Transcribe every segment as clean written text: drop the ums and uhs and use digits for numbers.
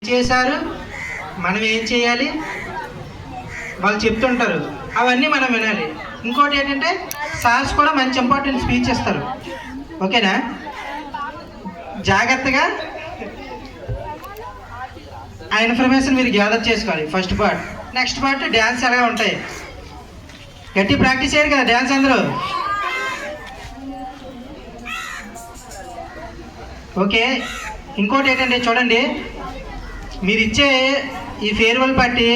చేశారు, మనం ఏం చేయాలి, వాళ్ళు చెప్తుంటారు, అవన్నీ మనం వినాలి. ఇంకోటి ఏంటంటే సార్స్ కూడా మంచి ఇంపార్టెంట్ స్పీచ్ ఇస్తారు. ఓకేనా? జాగ్రత్తగా ఆ ఇన్ఫర్మేషన్ మీరు గ్యాదర్ చేసుకోవాలి. First part. Next part dance ఎలాగా ఉంటాయి. గట్టి ప్రాక్టీస్ చేయరు కదా డ్యాన్స్ అందరూ. ఓకే. ఇంకోటి ఏంటంటే చూడండి, మీరు ఇచ్చే ఈ ఫేర్వెల్ పార్టీ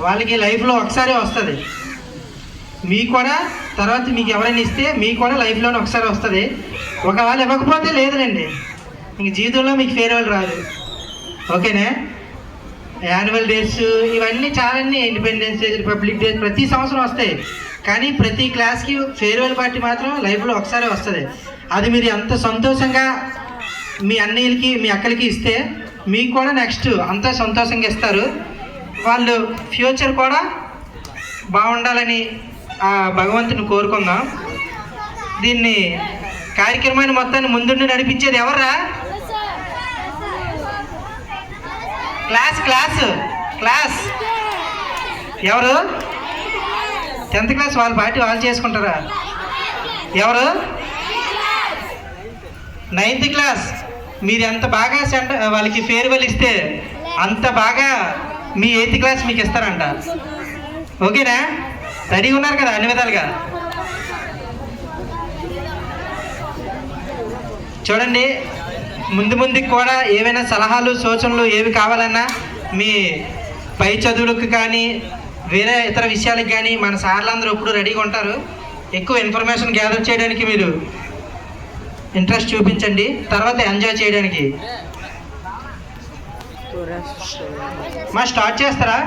వాళ్ళకి లైఫ్లో ఒకసారి వస్తుంది. మీకు కూడా తర్వాత మీకు ఎవరైనా ఇస్తే మీకు కూడా లైఫ్లోనే ఒకసారి వస్తుంది. ఒకవేళ ఇవ్వకపోతే లేదులేండి, ఇంక జీవితంలో మీకు ఫేర్వెల్ రాదు. ఓకేనా? యాన్యువల్ డేస్ ఇవన్నీ చాలాన్ని, ఇండిపెండెన్స్ డే, రిపబ్లిక్ డే ప్రతి సంవత్సరం వస్తాయి. కానీ ప్రతి క్లాస్కి ఫేర్వెల్ పార్టీ మాత్రం లైఫ్లో ఒకసారి వస్తుంది. అది మీరు ఎంత సంతోషంగా మీ అన్నయ్యలకి మీ అక్కలకి ఇస్తే మీకు కూడా నెక్స్ట్ అంతా సంతోషంగా ఇస్తారు. వాళ్ళు ఫ్యూచర్ కూడా బాగుండాలని ఆ భగవంతుని కోరుకుందాం. దీన్ని కార్యక్రమాన్ని మొత్తాన్ని ముందుండి నడిపించేది ఎవర్రా? క్లాస్ క్లాస్ క్లాస్ ఎవరు? 10th క్లాస్ వాళ్ళ పార్టీ వాళ్ళు చేసుకుంటారా? ఎవరు? 9th class. మీరు ఎంత బాగా వాళ్ళకి ఫేర్వెల్ ఇస్తే అంత బాగా మీ 8th క్లాస్ మీకు ఇస్తారంట. ఓకేనా? రెడీగా ఉన్నారు కదా అన్ని విధాలుగా? చూడండి, ముందుకు కూడా ఏవైనా సలహాలు సూచనలు ఏవి కావాలన్నా మీ పై చదువులకు కానీ వేరే ఇతర విషయాలకు కానీ మన సార్లందరూ ఎప్పుడు రెడీగా ఉంటారు. ఎక్కువ ఇన్ఫర్మేషన్ గ్యాదర్ చేయడానికి మీరు ఇంట్రెస్ట్ చూపించండి, తర్వాత ఎంజాయ్ చేయడానికి. మా స్టార్ట్ చేస్తారా?